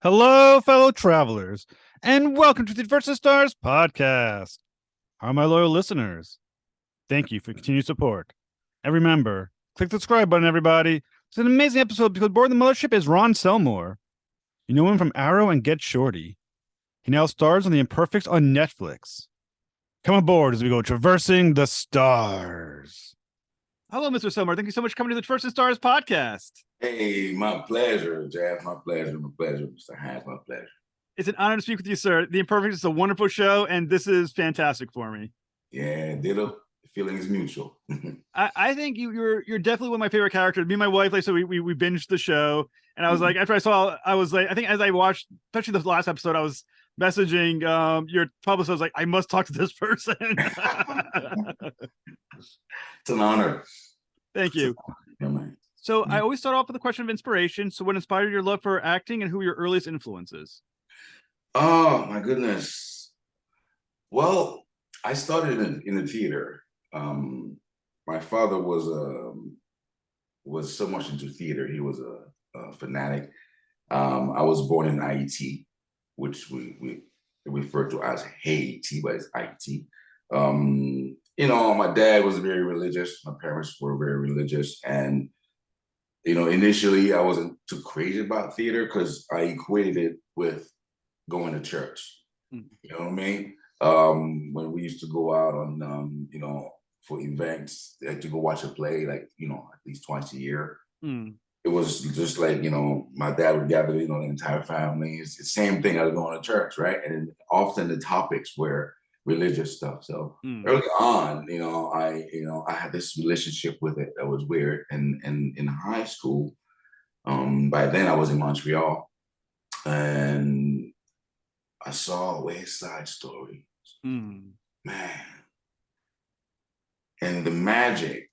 Hello, fellow travelers, and welcome to the Versus Stars podcast. How my loyal listeners? Thank you for continued support. And remember, click the subscribe button, everybody. It's an amazing episode because aboard the mothership is Ron Selmour. You know him from Arrow and Get Shorty. He now stars on the Imperfects on Netflix. Come aboard as we go traversing the stars. Hello, Mr. Selmour. Thank you so much for coming to the Versus Stars podcast. Hey, my pleasure, Jeff. My pleasure, Mr. Haas. My pleasure. It's an honor to speak with you, sir. The Imperfects is a wonderful show, and this is fantastic for me. Yeah, ditto. The feeling is mutual. I think you're definitely one of my favorite characters. Me and my wife, like, so we binged the show, and I was like, after I was like, I think as I watched, especially the last episode, I was messaging your publicist. I was like, I must talk to this person. It's an honor. Thank you. Yeah, man. So I always start off with a question of inspiration. So what inspired your love for acting, and who were your earliest influences? Oh my goodness. Well, I started in the theater. My father was so much into theater. He was a fanatic. I was born in IET, which we refer to as Haiti, but it's IT. My dad was very religious. My parents were very religious, and initially I wasn't too crazy about theater because I equated it with going to church. You know what I mean? When we used to go out on, for events, like to go watch a play, like, at least twice a year. It was just like, my dad would gather, the entire family. It's the same thing as going to church, right? And often the topics were religious stuff. So early on, I had this relationship with it that was weird. And in high school, by then I was in Montreal, and I saw West Side Story. Man. And the magic,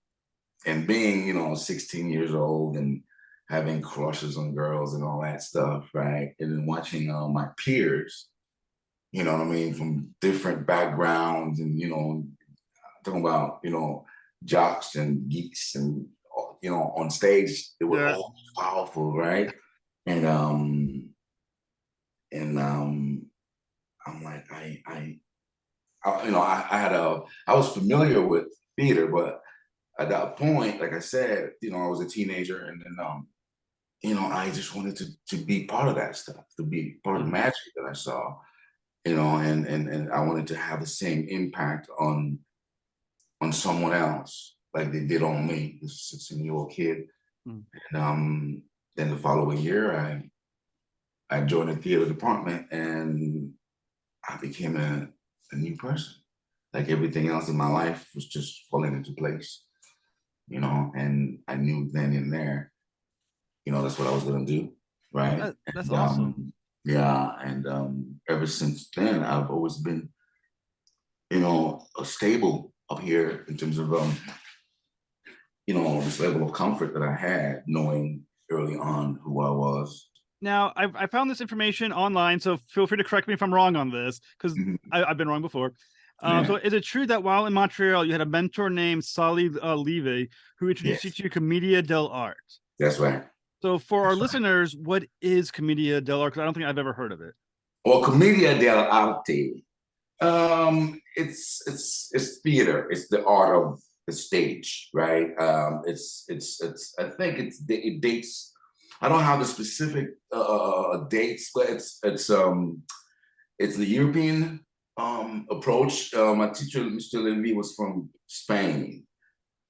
and being, 16 years old and having crushes on girls and all that stuff, right? And then watching my peers, you know what I mean, from different backgrounds, and talking about jocks and geeks, and on stage they were all powerful, right? And I'm like, I was familiar with theater, but at that point, like I said, I was a teenager, and then I just wanted to be part of that stuff, to be part of the magic that I saw, and I wanted to have the same impact on someone else like they did on me, this 16-year-old kid. And then the following year, I joined the theater department, and I became a new person. Like everything else in my life was just falling into place, and I knew then and there, that's what I was gonna do, right? That's awesome. Yeah, and ever since then, I've always been, stable up here in terms of, this level of comfort that I had, knowing early on who I was. Now, I found this information online, so feel free to correct me if I'm wrong on this, because I've been wrong before. So is it true that while in Montreal, you had a mentor named Sally Levy who introduced you to Commedia dell'arte? That's right. So for our listeners, what is Commedia dell'arte? Because I don't think I've ever heard of it. Well, Commedia dell'arte, it's theater. It's the art of the stage, right? It's I think it dates. I don't have the specific dates, but it's the European approach. My teacher, Mr. Levy, was from Spain.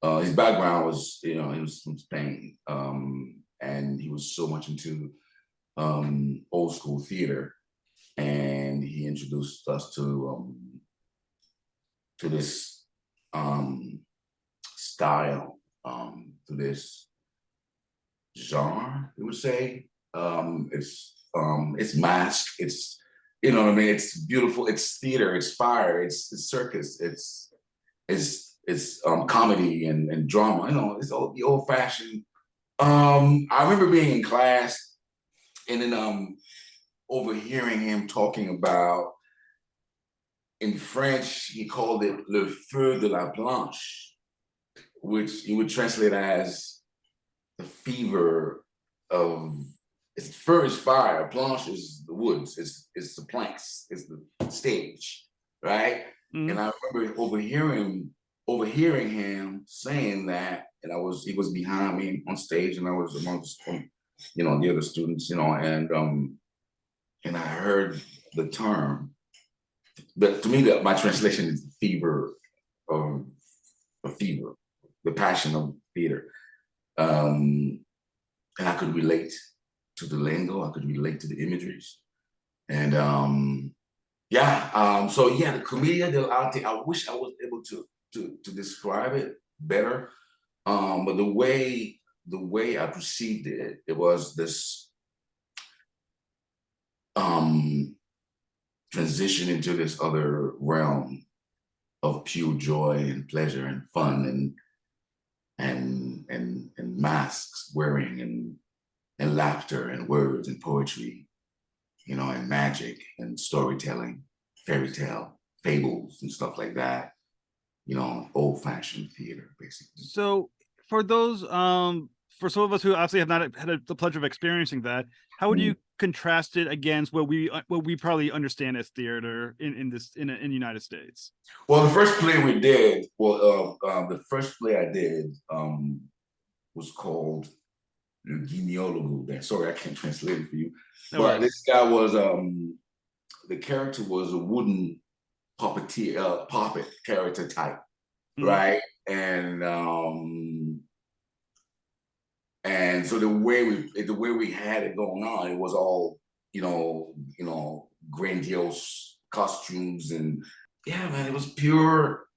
His background was, he was from Spain, and he was so much into old school theater, and he introduced us to this style, to this genre, we would say. It's mask. It's, you know what I mean. It's beautiful. It's theater. It's fire. It's circus. It's comedy and drama. It's all the old fashioned. I remember being in class, and then overhearing him talking about, in French, he called it le feu de la planche, which he would translate as the fever of it's fur is fire, planche is the woods, it's the planks, it's the stage, right? And I remember overhearing him saying that, and he was behind me on stage, and I was amongst the other students, and I heard the term. But to me, my translation is the fever of fever, the passion of theater. And I could relate to the lingo, I could relate to the imageries. And the commedia dell'arte, I wish I was able to describe it better. But the way I perceived it, it was this transition into this other realm of pure joy and pleasure and fun and masks wearing and laughter and words and poetry, and magic and storytelling, fairy tale, fables and stuff like that. Old-fashioned theater, basically. So for those for some of us who obviously have not had the pleasure of experiencing that, how would you contrast it against what we probably understand as theater in the United States? Well, the first play we did, the first play I did was called Le Guignol. Sorry, I can't translate it for you. No but worries. This guy was the character was a wooden puppet character type, right? And so the way we had it going on, it was all grandiose costumes, and yeah, man, it was pure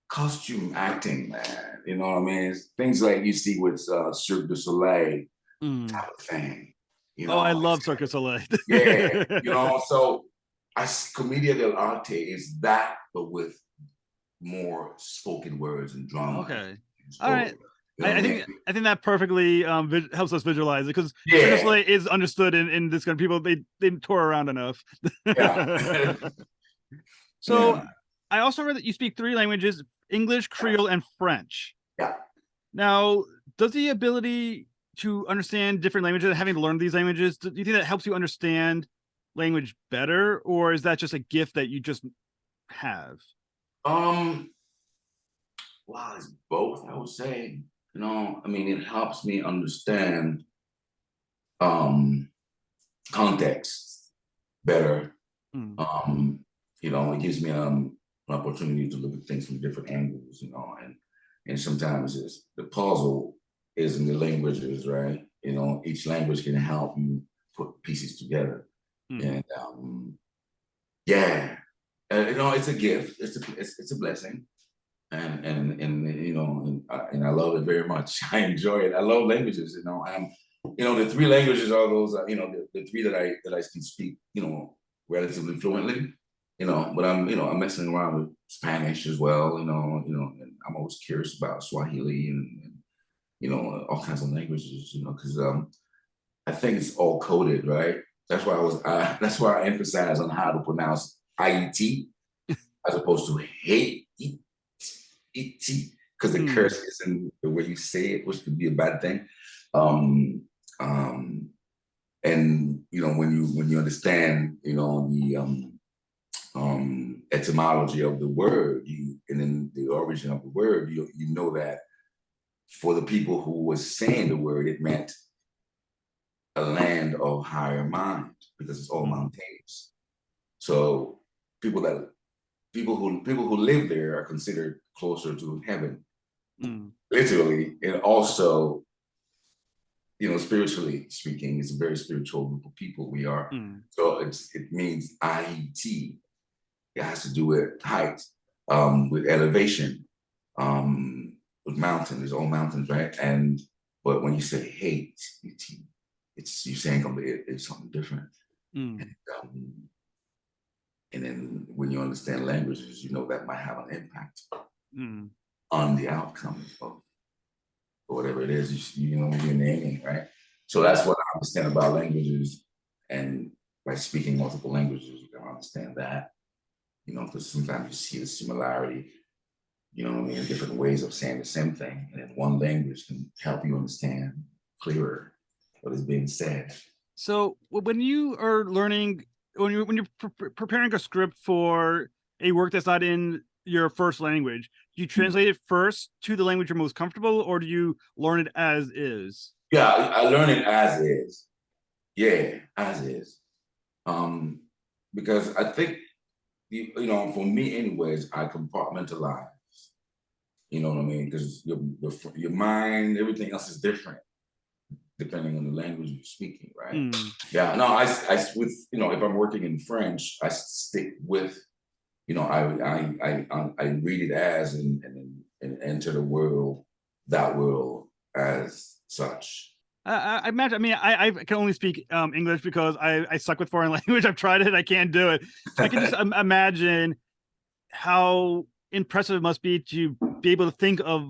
costume acting, man. You know what I mean? It's things like you see with Cirque du Soleil type of thing. Oh, I love Cirque du Soleil. Yeah, so Commedia dell'arte is that, but with more spoken words and drama. Okay. All right. I think that perfectly helps us visualize it, because Cirque du Soleil is understood in this kind of people. They tour around enough. Yeah. So I also read that you speak 3 languages: English, Creole, and French. Yeah. Now, does the ability to understand different languages and having to learn these languages, do you think that helps you understand language better, or is that just a gift that you just have? Well, it's both, I would say. It helps me understand context better. It gives me an opportunity to look at things from different angles, and sometimes the puzzle is in the languages, right? Each language can help you put pieces together. And it's a gift. It's a blessing. And I love it very much. I enjoy it. I love languages. The 3 languages are those. The 3 that I can speak. Relatively fluently. But I'm messing around with Spanish as well. And I'm always curious about Swahili and all kinds of languages. Because I think it's all coded, right? That's why that's why I emphasize on how to pronounce IET as opposed to hate. Because the curse is in the way you say it, which could be a bad thing. And when you understand the etymology of the word, and then the origin of the word, you know that for the people who was saying the word, it meant a land of higher mind, because it's all mountains. So people who live there are considered closer to heaven, literally, and also, spiritually speaking, it's a very spiritual group of people we are. So it means IET. It has to do with height, with elevation, with mountains. There's all mountains, right? But when you say hate, you're saying it's something different. And then when you understand languages, that might have an impact on the outcome of whatever it is you're naming, right? So that's what I understand about languages, and by speaking multiple languages, you can understand that. Because sometimes you see the similarity, different ways of saying the same thing, and then one language can help you understand clearer what is being said. So when you are learning, when you're preparing a script for a work that's not in your first language, do you translate it first to the language you're most comfortable, or do you learn it as is? Yeah, I learn it as is. Yeah, as is. Because I think, for me anyways, I compartmentalize. You know what I mean? Because your mind, everything else is different depending on the language you're speaking, right? Yeah, no, I with if I'm working in French, I stick with, I read it as and enter the world, that world as such. I imagine. I mean, I can only speak English because I suck with foreign language. I've tried it. I can't do it. I can just imagine how impressive it must be to be able to think of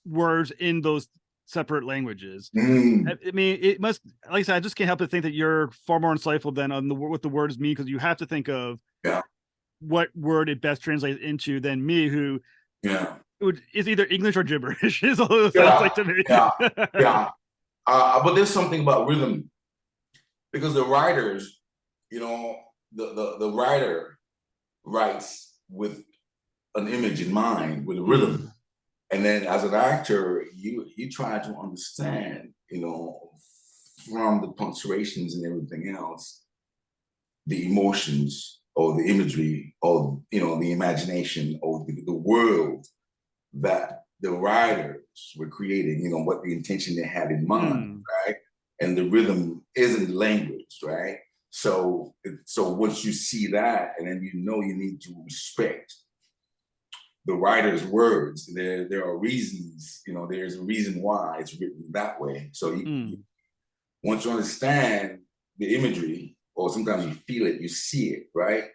words in those separate languages. I mean, it must, like I said, I just can't help but think that you're far more insightful than on what the words mean, because you have to think of what word it best translates into than me, who is either English or gibberish. Is all it sounds like to me. But there's something about rhythm, because the writers, the writer writes with an image in mind, with a rhythm. And then as an actor, you try to understand, from the punctuations and everything else, the emotions or the imagery or, the imagination or the world that the writers were creating, what the intention they had in mind, right? And the rhythm isn't language, right? So once you see that, and then you need to respect the writer's words. There are reasons, there's a reason why it's written that way. So once you understand the imagery, or sometimes you feel it, you see it, right?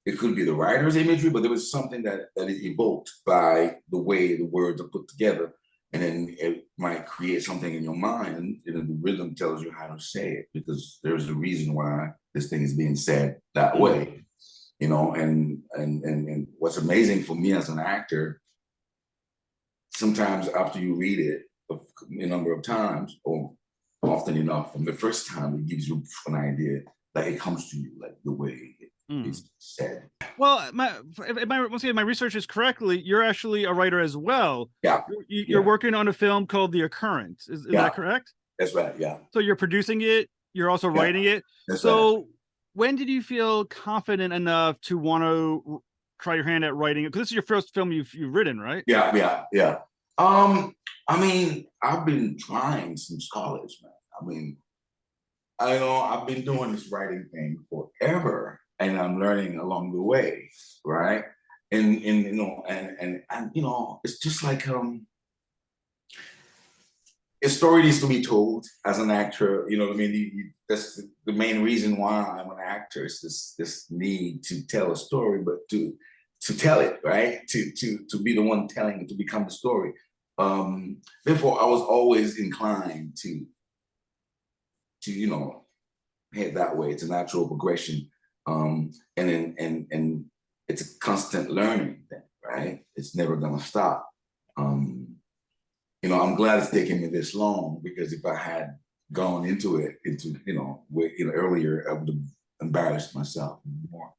It could be the writer's imagery, but there was something that is evoked by the way the words are put together. And then it might create something in your mind, and the rhythm tells you how to say it, because there's a reason why this thing is being said that way. And what's amazing for me as an actor, sometimes after you read it a number of times, or often enough, from the first time, it gives you an idea, like it comes to you like the way it's said. Well, once again, my research is correctly, you're actually a writer as well. Yeah. You're working on a film called The Occurrent. Is that correct? That's right. Yeah. So you're producing it. You're also writing it. That's so right. When did you feel confident enough to want to try your hand at writing it? Because this is your first film you've written, right? Yeah. I mean, I've been trying since college, man. I mean, I've been doing this writing thing forever, and I'm learning along the way, right? And it's just like a story needs to be told as an actor. You know what I mean? That's the main reason why I'm an actor. Is this need to tell a story, but to tell it, right? To be the one telling it, to become the story. Therefore, I was always inclined to head that way. It's a natural progression, and it's a constant learning thing, right? It's never gonna stop. I'm glad it's taken me this long, because if I had gone into it earlier, I would have embarrassed myself more.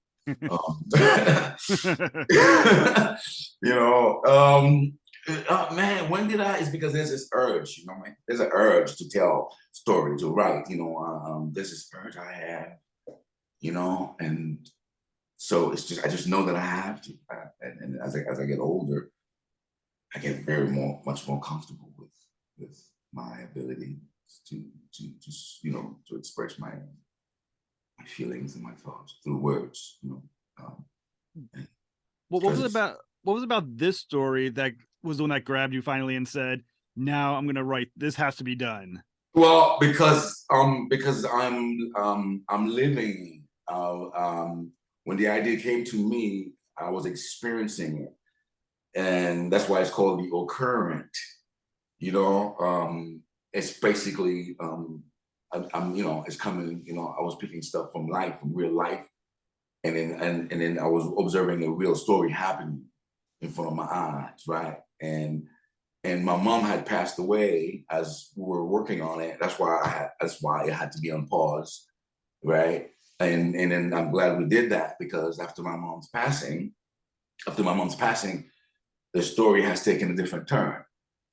Man, when did I? It's because there's this urge, man. There's an urge to tell story, to write. There's this urge I have, and so it's just I just know that I have to. And as I get older, I get much more comfortable with my ability to express my feelings and my thoughts through words. What was about this story that was the one that grabbed you finally and said, "Now I'm going to write. This has to be done"? Well, because I'm living. When the idea came to me, I was experiencing it. And that's why it's called the Occurrent. It's basically it's coming. I was picking stuff from life, from real life, and then I was observing a real story happening in front of my eyes, right? And and my mom had passed away as we were working on it. That's why it had to be on pause, right? And then I'm glad we did that, because after my mom's passing, the story has taken a different turn,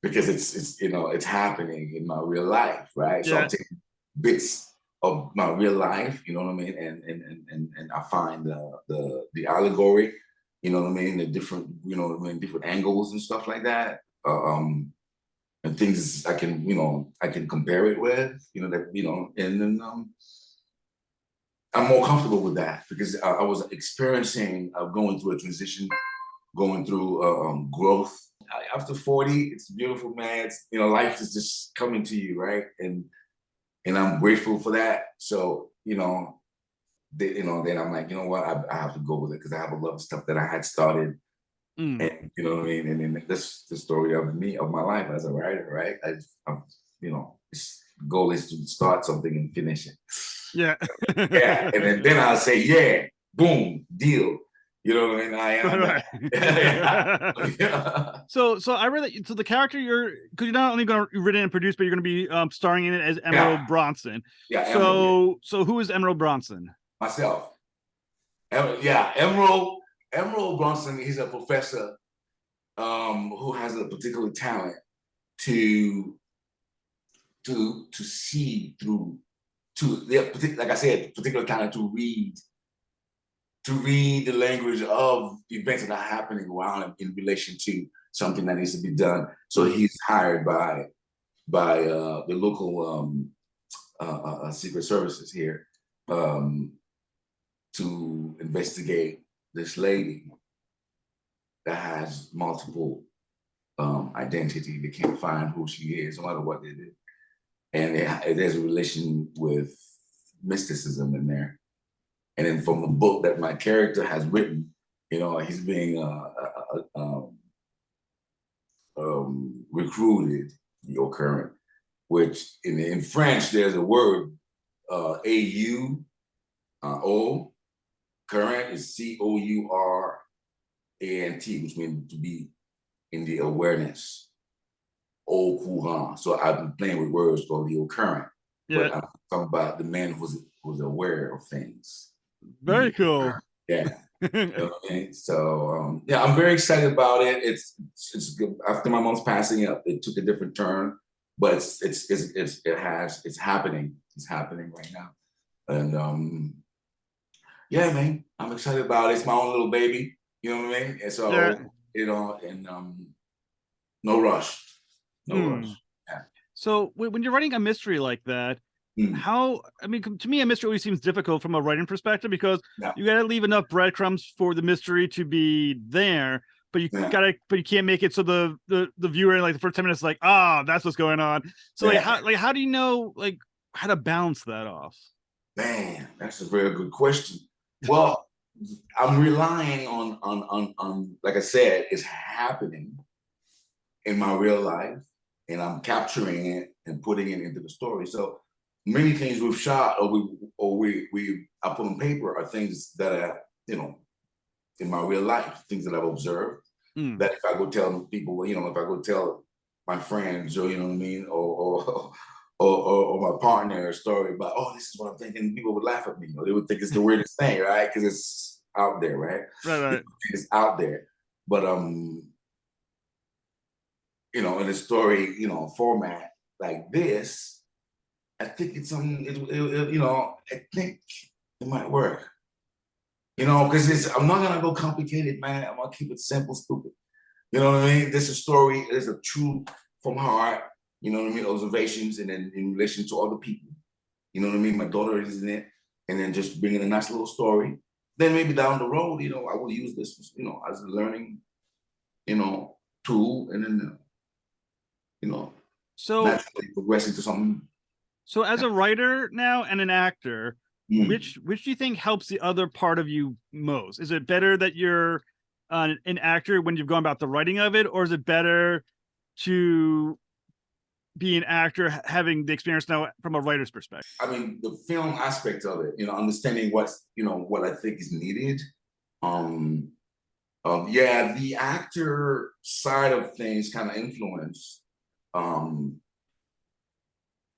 because it's happening in my real life, right? So Yeah. I'm taking bits of my real life, you know what I mean, and I find the allegory, you know what I mean, the different, you know what I mean, different angles and stuff like that, and things I can compare it with, and then I'm more comfortable with that, because I was experiencing going through a transition, going through growth. After 40, it's beautiful, man. Life is just coming to you, right? And I'm grateful for that. So, then I'm like, you know what? I have to go with it, because I have a lot of stuff that I had started, and you know what I mean. And then this the story of my life as a writer, right? Goal is to start something and finish it. Yeah. Yeah, and then I'll say, yeah, boom, deal. You know what I mean? I am Right. that. Yeah. So I read that. So the character because you're not only going to written and produced, but you're going to be starring in it as Emerald Bronson. Yeah, Emerald. So who is Emerald Bronson? Myself. Emerald Bronson. He's a professor who has a particular talent to see through, like I said, particular talent to read the language of events that are happening around him in relation to something that needs to be done. So he's hired by the local secret services here to investigate this lady that has multiple identity. They can't find who she is, no matter what they do. And there's a relation with mysticism in there. And then from the book that my character has written, he's being recruited, the Occurrent, which in French, there's a word, A-U-O, current is C-O-U-R-A-N-T, which means to be in the awareness, au courant. So I've been playing with words called the Occurrent, but I'm talking about the man who's aware of things. Very cool. Yeah. So I'm very excited about it. It's good. After my mom's passing, it took a different turn, but it's happening. It's happening right now, and yeah, man, I'm excited about it. It's my own little baby. You know what I mean? And so no rush, no rush. Yeah. So when you're writing a mystery like that, to me, a mystery always seems difficult from a writing perspective, because you got to leave enough breadcrumbs for the mystery to be there, but you can't make it so the viewer in like the first 10 minutes is like, that's what's going on. So how do you know how to balance that off? Man, that's a very good question. Well, I'm relying on like I said, it's happening in my real life, and I'm capturing it and putting it into the story. So many things we've shot or I put on paper are things that are, in my real life, things that I've observed, that if I go tell people, if I go tell my friends, or you know what I mean, or my partner a story about, this is what I'm thinking, people would laugh at me, they would think it's the weirdest thing, right? Because it's out there, right? Right. It's out there. But in a story, format like this, I think it's I think it might work. Because I'm not gonna go complicated, man. I'm gonna keep it simple, stupid. You know what I mean? This is a story. It's a true from heart. You know what I mean? Observations, and then in relation to other people. You know what I mean? My daughter is in it, and then just bringing a nice little story. Then maybe down the road, I will use this, as a learning, tool, and then, so naturally progressing to something. So as a writer now and an actor, which do you think helps the other part of you most? Is it better that you're an actor when you've gone about the writing of it, or is it better to be an actor having the experience now from a writer's perspective? I mean, the film aspect of it, understanding what I think is needed. Yeah, the actor side of things kind of influenced.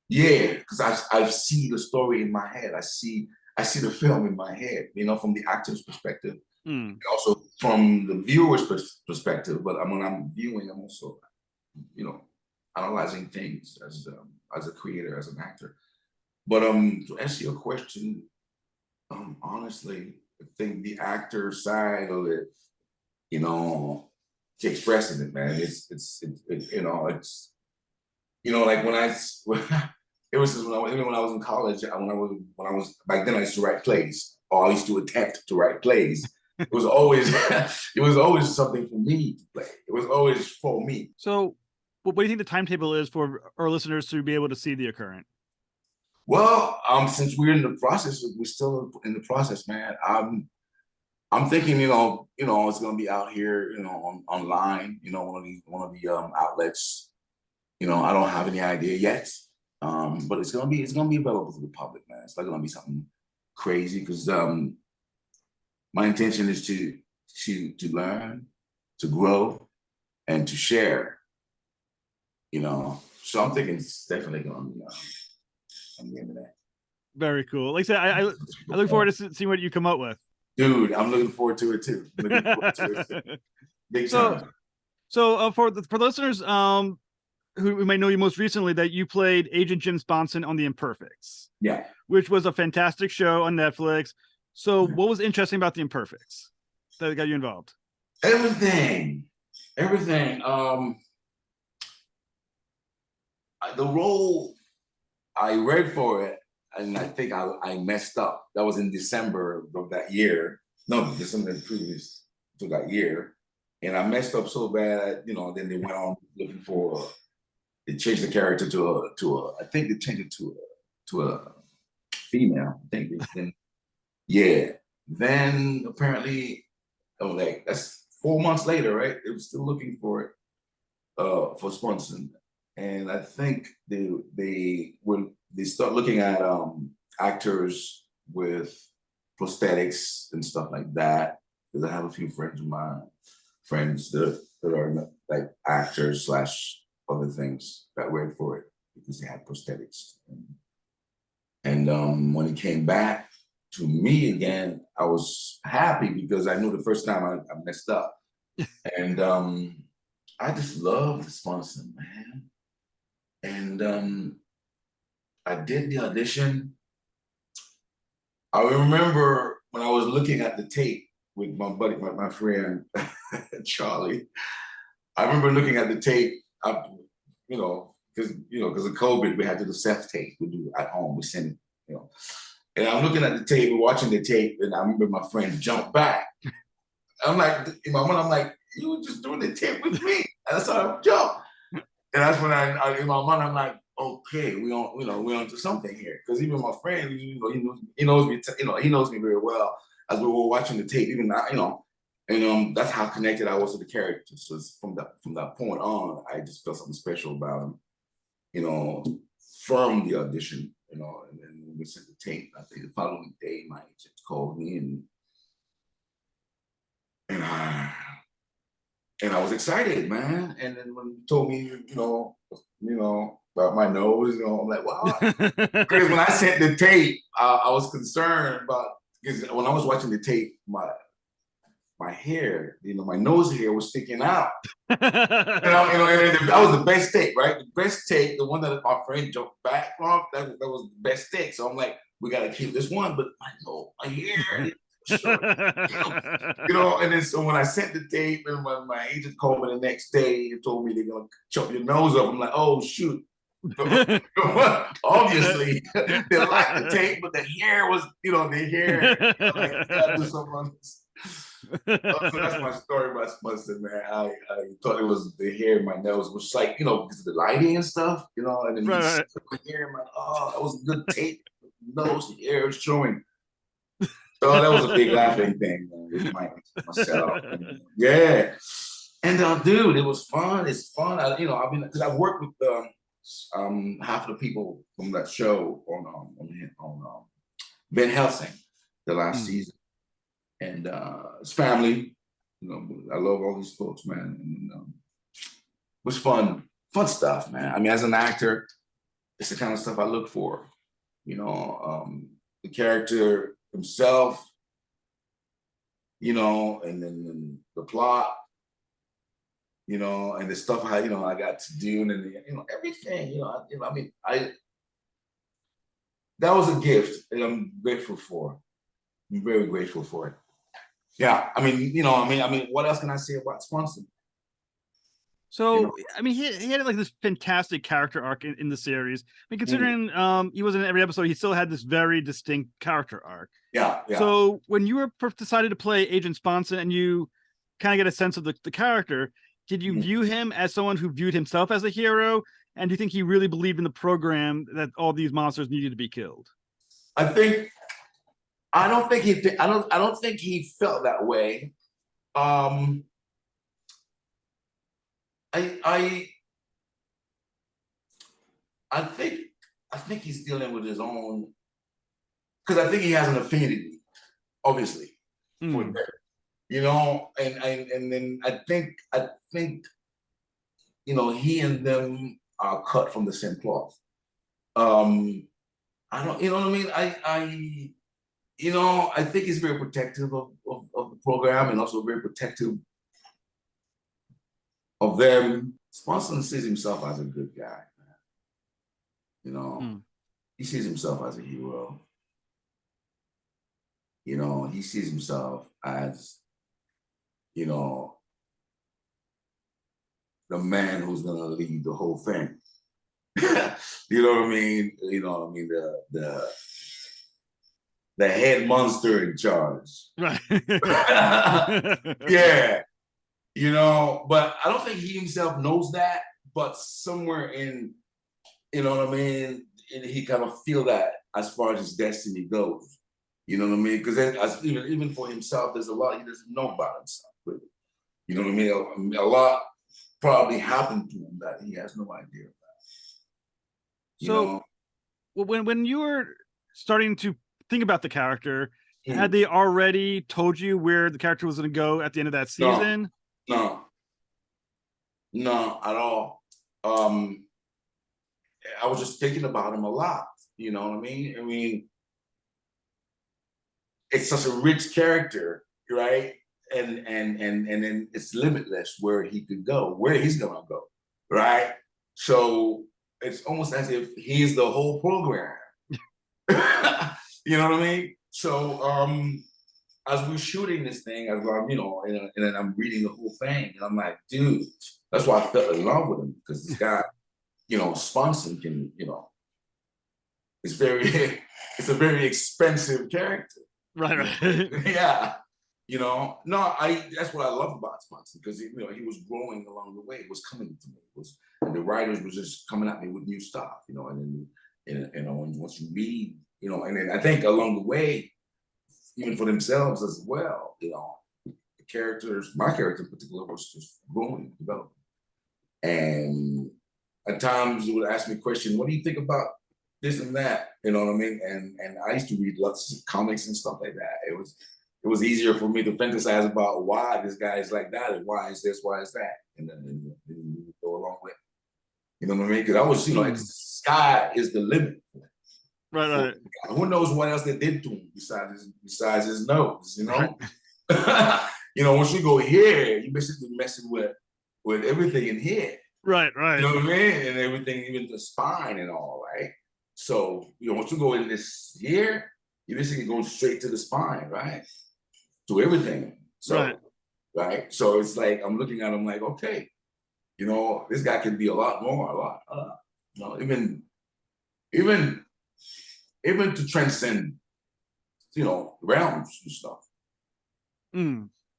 Yeah, because I see the story in my head. I see the film in my head, from the actor's perspective, also from the viewer's perspective. But when I'm viewing, I'm also, analyzing things as a creator, as an actor. But to answer your question, honestly, I think the actor side of it, to expressing it, man, it's like when I it was just even when I was in college, when I was back then I used to write plays, or I used to attempt to write plays. It was always it was always something for me to play. It was always for me. So, what do you think the timetable is for our listeners to be able to see the Occurrent? Well, since we're in the process, we're still in the process, man. I'm thinking, it's gonna be out here, online, one of the outlets. I don't have any idea yet, but it's gonna be available to the public, man. It's not gonna be something crazy because my intention is to learn, to grow, and to share. So I'm thinking it's definitely gonna be on the internet. Very cool. Like I said, I look forward to seeing what you come up with. Dude, I'm looking forward to it too. Big time. So for the listeners who may know you most recently, that you played Agent Jim Sponson on the Imperfects. Yeah. Which was a fantastic show on Netflix. So what was interesting about the Imperfects that got you involved? Everything. The role I read for it, and I think I messed up. That was in December of that year. No, December previous to that year. And I messed up so bad, then they went on looking for, they changed the character I think they changed it to a female. I think then, yeah. Then apparently, that's 4 months later, right? They were still looking for it, for Sponson. And I think they start looking at actors with prosthetics and stuff like that. Because I have a few friends of mine, that are like actors / other things that went for it because they had prosthetics. And when it came back to me again, I was happy because I knew the first time I messed up. And I just love the Sponson, man. And I did the audition. I remember when I was looking at the tape with my buddy, my friend, Charlie. I remember looking at the tape, because of COVID, we had to do self-tape. We do at home, we send it, And I'm looking at the tape, we're watching the tape, and I remember my friend jumped back. I'm like, in my mind, I'm like, you were just doing the tape with me. And that's how I jumped. And that's when I in my mind, I'm like, okay, we on to something here. Because even my friend, he knows me, he knows me very well as we were watching the tape, even now, and that's how connected I was to the character. So from that point on, I just felt something special about him, from the audition, and then we sent the tape. I think the following day, my agent called me and I was excited, man. And then when he told me, about my nose, I'm like, wow. Because when I sent the tape, I was concerned about, because when I was watching the tape, my hair, my nose hair was sticking out. And that was the best take, right? The best take, the one that my friend jumped back from, that was the best take. So I'm like, we got to keep this one, but my hair, sure. And then so when I sent the tape, and when my agent called me the next day and told me they're gonna chop your nose up, I'm like, oh shoot. Obviously, they liked the tape, but the hair was, the hair, like, gotta do something on this. So that's my story about Sponson, man. I thought it was the hair in my nose, which like, because of the lighting and stuff, and then right. My hair, I'm like, oh, that was a good tape. Nose, the hair was showing. So that was a big laughing thing, man, with myself. Yeah. And dude, it was fun. It's fun. Because I've worked with half of the people from that show on Ben Helsing the last season. And his family, I love all these folks, man. And it was fun stuff, man. I mean, as an actor, it's the kind of stuff I look for. The character himself, and then the plot, and the stuff how I got to do, and then everything. I mean, that was a gift, and I'm grateful for. I'm very grateful for it. Yeah, I mean, what else can I say about Sponson? So, I mean, he had like this fantastic character arc in the series. I mean, considering he wasn't in every episode, he still had this very distinct character arc. Yeah. So when you decided to play Agent Sponson and you kind of get a sense of the character, did you view him as someone who viewed himself as a hero? And do you think he really believed in the program that all these monsters needed to be killed? I don't think he felt that way. I think he's dealing with his own, because I think he has an affinity, obviously, for them, and then I think he and them are cut from the same cloth. I don't, you know what I mean? I think he's very protective of the program, and also very protective of them. Sponson sees himself as a good guy, man. He sees himself as a hero. He sees himself as, the man who's gonna lead the whole thing. You know what I mean? The head monster in charge. Right. Yeah. But I don't think he himself knows that, but somewhere in, what I mean, he kind of feel that as far as his destiny goes. You know what I mean? Because even for himself, there's a lot he doesn't know about himself. Really. You know what I mean? A lot probably happened to him that he has no idea about. When you were starting to think about the character, had they already told you where the character was going to go at the end of that season? No, at all. I was just thinking about him a lot. You know what I mean? I mean, it's such a rich character, right? And then it's limitless where he could go, where he's gonna go, right? So it's almost as if he's the whole program. You know what I mean? So as we're shooting this thing, as I'm, and then I'm reading the whole thing, and I'm like, dude, that's why I fell in love with him, because this guy, Sponson can, it's a very expensive character. Right. Yeah. That's what I love about Sponson, because he was growing along the way. It was coming to me. And the writers was just coming at me with new stuff, and then once you read, and then I think along the way, even for themselves as well, the characters, my character in particular, was just growing, developing. And at times you would ask me a question, what do you think about this and that? You know what I mean? And I used to read lots of comics and stuff like that. It was easier for me to fantasize about why this guy is like that, and why is this, why is that, and then go along with it. You know what I mean? Because I was, sky is the limit. Right. Who knows what else they did to him besides his nose? Once you go here, you basically messing with everything in here. Right. You know what I mean? And everything, even the spine and all, right? So, once you go in this here, you basically go straight to the spine, right? To everything. So, right? So it's like, I'm looking at him like, okay, this guy can be a lot more, even to transcend, realms and stuff.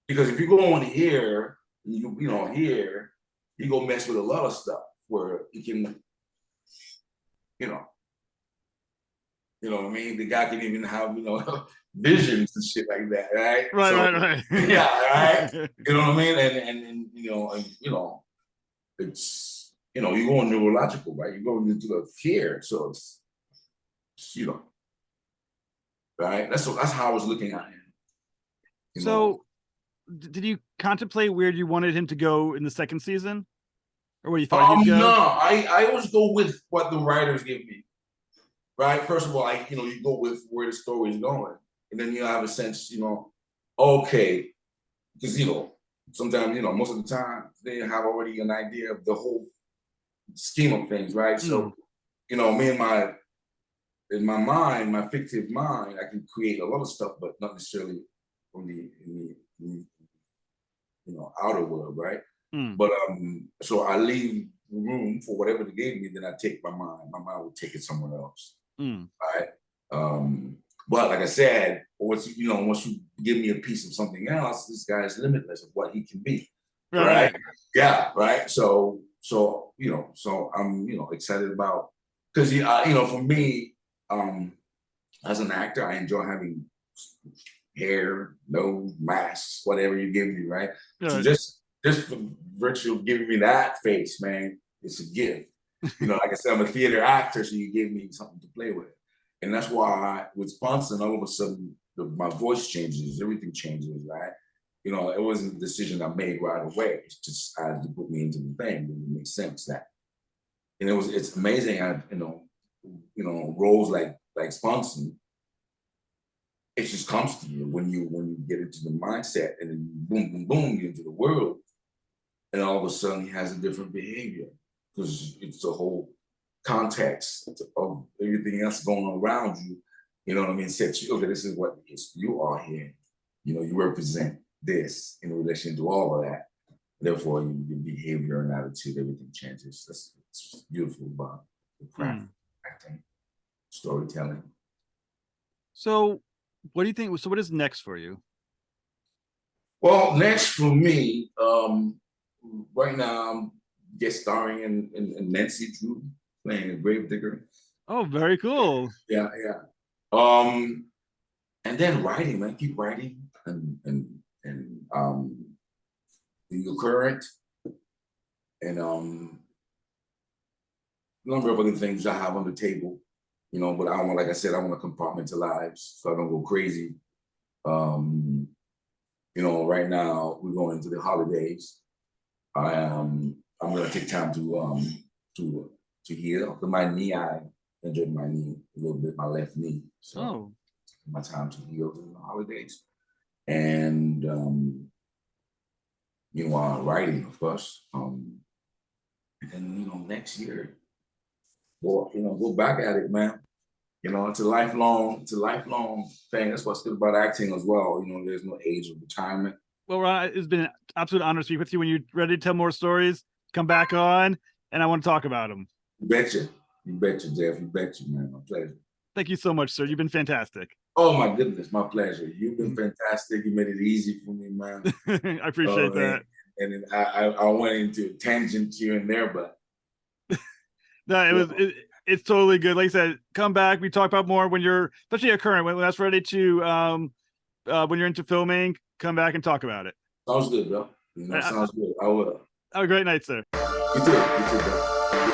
Because if you go on here, here, you go mess with a lot of stuff where you can, what I mean? The guy can even have, visions and shit like that, right? Right. Yeah, right. You know what I mean? And it's, you go on neurological, right? You go into the fear, so it's right. That's how I was looking at him. did you contemplate where you wanted him to go in the second season, or where you thought he'd go? No, I always go with what the writers give me. Right. First of all, you go with where the story is going, and then you have a sense, okay, because sometimes most of the time they have already an idea of the whole scheme of things, right? So, me and in my mind, my fictive mind, I can create a lot of stuff, but not necessarily from the outer world, right? But so I leave room for whatever they gave me, then I take my mind. My mind will take it somewhere else. Right. But like I said, once you give me a piece of something else, this guy is limitless of what he can be. Right. Yeah. Right. So I'm excited about, because for me, as an actor, I enjoy having hair, nose, mask, whatever you give me, right? So just for virtue of giving me that face, man, it's a gift. Like I said, I'm a theater actor, so you give me something to play with. And that's why with Sponson, all of a sudden, my voice changes, everything changes, right? It wasn't a decision I made right away. It's just I had to put me into the thing. It makes sense that. And it's amazing how, roles like Sponson, it just comes to you when you get into the mindset, and then boom, boom, boom, you're into the world. And all of a sudden he has a different behavior, because it's a whole context of everything else going on around you. You know what I mean? Sets you, okay, this is what you are here. You represent this in relation to all of that. Therefore, your behavior and attitude, everything changes. That's what's beautiful about the craft, acting, storytelling. So, what do you think? So, what is next for you? Well, next for me, right now, I'm guest starring in Nancy Drew, playing a gravedigger. Oh, very cool. Yeah. And then writing, man, keep writing, and the Occurrent, and a number of other things I have on the table, but I want, like I said, I want to compartmentalize so I don't go crazy. Right now we're going into the holidays. I'm gonna take time to heal. My knee, I injured my knee a little bit, my left knee. So my time to heal during the holidays. And writing, of course. And then next year, go back at it, man. It's a lifelong thing. That's what's good about acting as well. There's no age of retirement. Well, Ron, it's been an absolute honor to speak with you. When you're ready to tell more stories, come back on, and I want to talk about them. You betcha, Jeff. You betcha, man. My pleasure. Thank you so much, sir. You've been fantastic. Oh my goodness, my pleasure. You've been fantastic. You made it easy for me, man. I appreciate that. And I went into tangents here and there, but no, it's totally good. Like I said, come back. We talk about more when you're, especially Occurrent, when that's ready to, when you're into filming, come back and talk about it. Sounds good, bro. Sounds good. I will. Have a great night, sir. You too, bro.